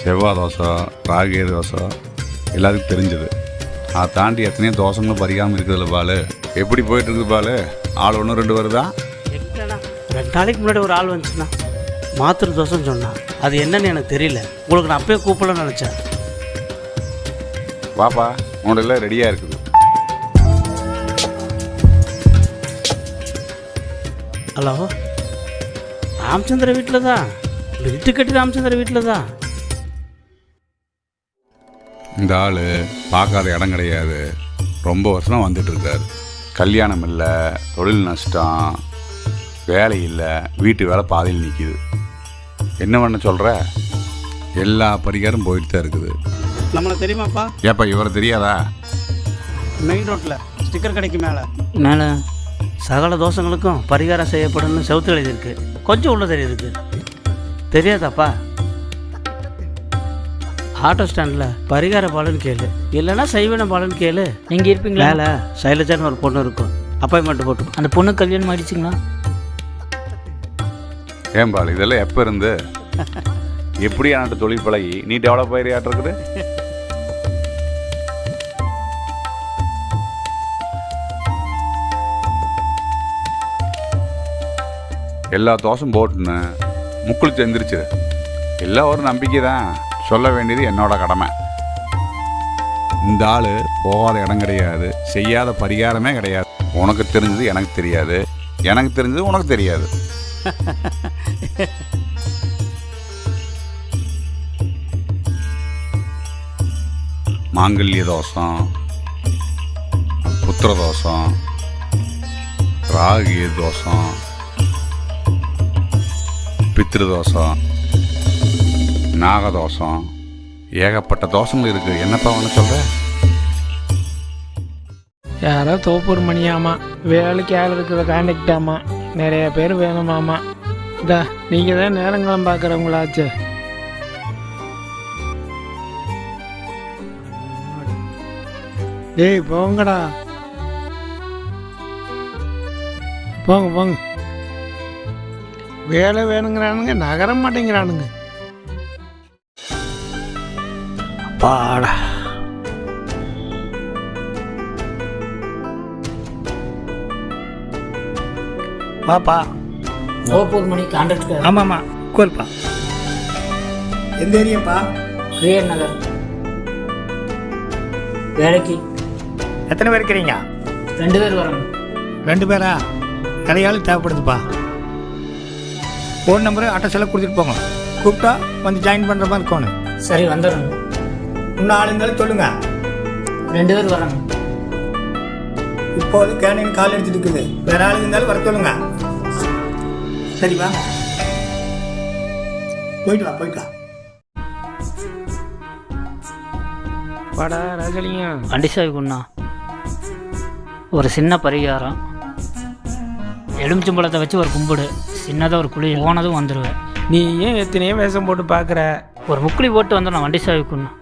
செவ்வாய் தோசை, ராகி தோசை எல்லாத்துக்கும் தெரிஞ்சது. அதை தாண்டி எத்தனையோ தோசைங்களும் பறிக்காமல் இருக்குதுல்ல பாலு. எப்படி போயிட்டு இருக்குது பாலு? ஆள் 1 2 வருதா? எங்கண்ணா 2 நாளைக்கு முன்னாடி ஒரு ஆள் வந்துச்சுண்ணா, மாத்திரை தோசைன்னு சொன்னான். அது என்னன்னு எனக்கு தெரியல. உங்களுக்கு நான் அப்பயே கூப்பிடலாம்னு நினச்சேன். வாப்பா, உன்னோட எல்லாம் ரெடியாக இருக்குது. ஹலோ, ராமச்சந்திர வீட்டில் தான். வீட்டு கட்டி ராமச்சந்திர வீட்டில் தான். இந்த ஆள் பார்க்காத இடம் கிடையாது. ரொம்ப வருஷமாக வந்துட்டுருக்காரு. கல்யாணம் இல்லை, தொழில் நஷ்டம், வேலை இல்லை, வீட்டு வேலை பாதையில் நிற்கிது. என்ன பண்ண சொல்கிற? எல்லா பரிகாரம் போயிட்டு தான் இருக்குது. நம்மளுக்கு தெரியுமாப்பா? ஏப்பா இவரை தெரியாதா? மெயின் ரோட்டில் ஸ்டிக்கர் கடைக்கு மேலே சகல தோஷங்களுக்கும் பரிகாரம் செய்யப்படும்னு செவுத்து எழுதியிருக்கு. கொஞ்சம் உள்ள தெரியுது. தெரியாதாப்பா? ஆட்டோ ஸ்டாண்டில் பரிகார பாலுன்னு கேளு, இல்லைன்னா சைவன பாலுன்னு கேளு. நீங்கள் இருப்பீங்களா? மேலே சைலஜான்னு ஒரு பொண்ணு இருக்கும். அப்பாயின்மெண்ட் போட்டு. அந்த பொண்ணு கல்யாணம் ஆயிடுச்சுங்களா? ஏன் பால், இதெல்லாம் எப்போ இருந்து எப்படி ஆனாட்டு தொழில் பழகி நீ டெவலப் ஆகிறியாட்டிருக்குது? எல்லா தோசம் போட்டுன்னு முக்குளிச்சு எந்திரிச்சிரு. எல்லாம் ஒரு நம்பிக்கை தான். சொல்ல வேண்டியது என்னோட கடமை. இந்த ஆள் போகாத இடம் கிடையாது, செய்யாத பரிகாரமே கிடையாது. உனக்கு தெரிஞ்சது எனக்கு தெரியாது, எனக்கு தெரிஞ்சது உனக்கு தெரியாது. மாங்கல்ய தோஷம், புத்திர தோஷம், ராகி தோஷம், பித்ருதோஷம், நாகதோஷம், ஏகப்பட்ட தோஷங்கள் இருக்கு. என்னப்பா ஒன்று சொல்ற? யாரோ தோப்பூர் மணியாமா, வேலைக்கு ஆள் இருக்கிற கான்டாக்டாமா, நிறைய பேர் வேணுமாமா. இதா நீங்கள் தான் நேரங்களும் பார்க்குறவங்களாச்சு. டேய் போங்கடா, போங்க போங்க. வேலை வேணுங்கிறானுங்க, நகர மாட்டேங்கிறானுங்க. பாடா வாப்பா. தோப்பூர் மணி கான்ட்ராக்ட். ஆமாம்மா, கோல்ப்பா. எந்த ஏரியாப்பா? கிரியர் நகர். வேலைக்கு எத்தனை பேர் இருக்கிறீங்க? 2 பேர் வரோம். 2 பேரா? நிறைய ஆள் தேவைப்படுதுப்பா. ஃபோன் நம்பரு ஆட்டோ செலவு கொடுத்துட்டு போங்க. கூப்பிட்டா வந்து ஜாயின் பண்ணுற மாதிரி இருக்கணும். சரி, வந்துடும். இன்னும் ஆள் இருந்தாலும் சொல்லுங்க. 2 பேர் வரோம். இப்போது கேனின் கால் எடுத்துட்டு இருக்குது. வேற ஆள் இருந்தாலும் வர சொல்லுங்க. சரி வாங்க, போயிட்டு வா போயிட்டு வா. வாடா ராஜலிங்க. வண்டிசாவிக்குண்ணா ஒரு சின்ன பரிகாரம். எலுமிச்சம்பழத்தை வச்சு ஒரு கும்பிடு, சின்னதாக ஒரு குழி, போனதும் வந்துடுவேன். நீ ஏன் எத்தனையோ வேஷம் போட்டு பார்க்குற? ஒரு முக்குழி போட்டு வந்துடும் வண்டிசாவிக்குண்ணா.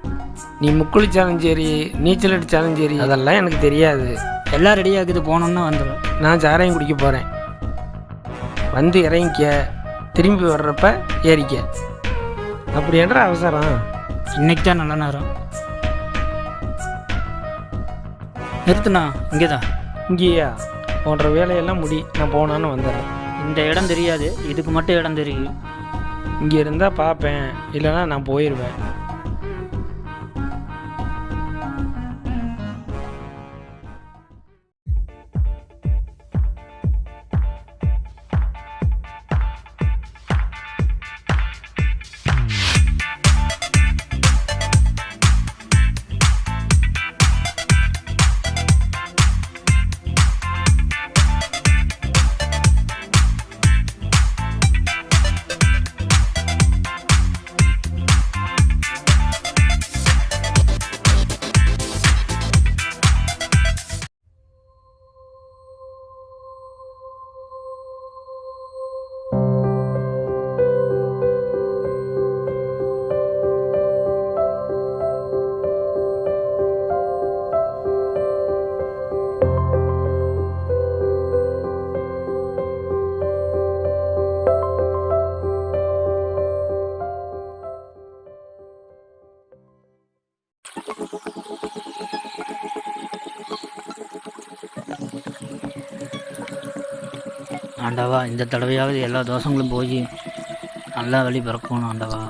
நீ முக்குளிச்சாலும் சரி, நீச்சல் அடித்தாலும் சரி, அதெல்லாம் எனக்கு தெரியாது. எல்லாம் ரெடியாகுது, போனோம்னா வந்துடுவேன். நான் சாராயம் குடிக்க போகிறேன். வந்து இறங்கிக்க, திரும்பி வர்றப்ப ஏறிக்க. அப்படி என்ற அவசரம்? இன்னைக்கு தான் நல்ல நேரம். நிறுத்துண்ணா, இங்கே தான். இங்கேயா? போன்ற வேலையெல்லாம் முடி, நான் போனான்னு வந்துடுறேன். இந்த இடம் தெரியாது, இதுக்கு மட்டும் இடம் தெரியும். இங்கே இருந்தால் பார்ப்பேன், இல்லைன்னா நான் போயிடுவேன். ஆண்டவா, இந்த தடவையாவது எல்லா தோஷங்களும் போய் நல்லா வழி பிறக்கணும் ஆண்டவா.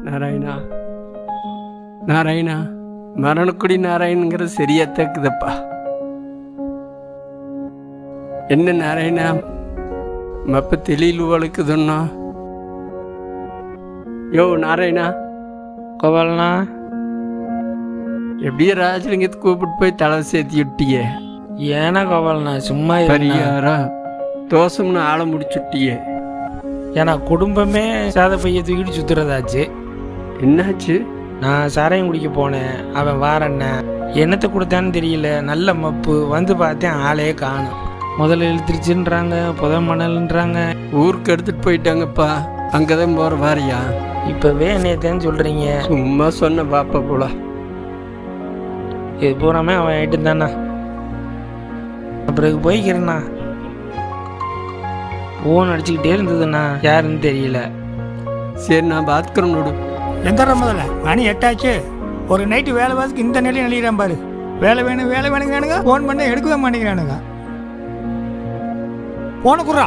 நாராயணா, நாராயணா, மரணக்குடி நாராயணங்கிறது சரியா தக்குதப்பா. என்ன நாராயணா, மப்ப தெளிவு வளர்க்குதுன்னா? யோ நாராயணா, கோபாலண்ணா, எப்படியே ராஜலிங்கத்தை கூப்பிட்டு போய் தலை சேர்த்தி விட்டியே. ஏன்னா கோபாலண்ணா சும்மா பரியாரா தோசம்னு ஆளை முடிச்சுட்டியே. ஏன்னா குடும்பமே சாத பைய தூக்கிட்டு சுத்துறதாச்சு. என்னாச்சு? நான் சாராயம் குடிக்க போனேன், அவன் வாரண்ண என்னத்தை கொடுத்தான்னு தெரியல, நல்ல மப்பு வந்து பார்த்தேன், ஆளே காணும். முதல்ல இழுத்துருச்சுன்றாங்க, புத மணல்ன்றாங்க. ஊருக்கு எடுத்துட்டு போயிட்டாங்கப்பா. அங்கதான் போற வாரியா? இப்பவே என்னையத்தேன்னு சொல்றீங்க? சும்மா சொன்ன பாப்பா போல. இது பூராமே அவன் ஆயிட்டு தானே. அப்புறம் போய்க்கிறேண்ணா. ஃபோன் அடிச்சுக்கிட்டே இருந்ததுண்ணா, யாருன்னு தெரியல. சரி, நான் பாத்துக்கிறேன் நோடு. எந்த முதல்ல மணி 8 ஆச்சு. ஒரு நைட்டு வேலை வாசத்துக்கு இந்த நிலையை நெளிகிறான் பாரு. வேலை வேணும் வேலை வேணுங்கிறானுங்க, ஃபோன் பண்ண எடுக்கவே மாட்டேங்கிறானுங்க. போன குர்றா.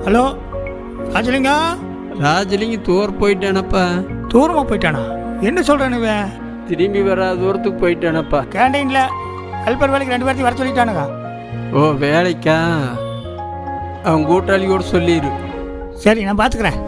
ஹலோ ராஜலிங்கா. ராஜலிங்க தூரம் போயிட்டானப்பா. தூரமாக போயிட்டானா? என்ன சொல்கிறானுங்க? திரும்பி வராத தூரத்துக்கு போயிட்டானப்பா. கேண்டீனில் ஹெல்பர் வேலைக்கு 2 பேர்த்தையும் வர சொல்லிட்டானுங்க. ஓ வேலைக்கா? அவன் கூட்டாளியோடு சொல்லிடு. சரி, நான் பார்த்துக்கிறேன்.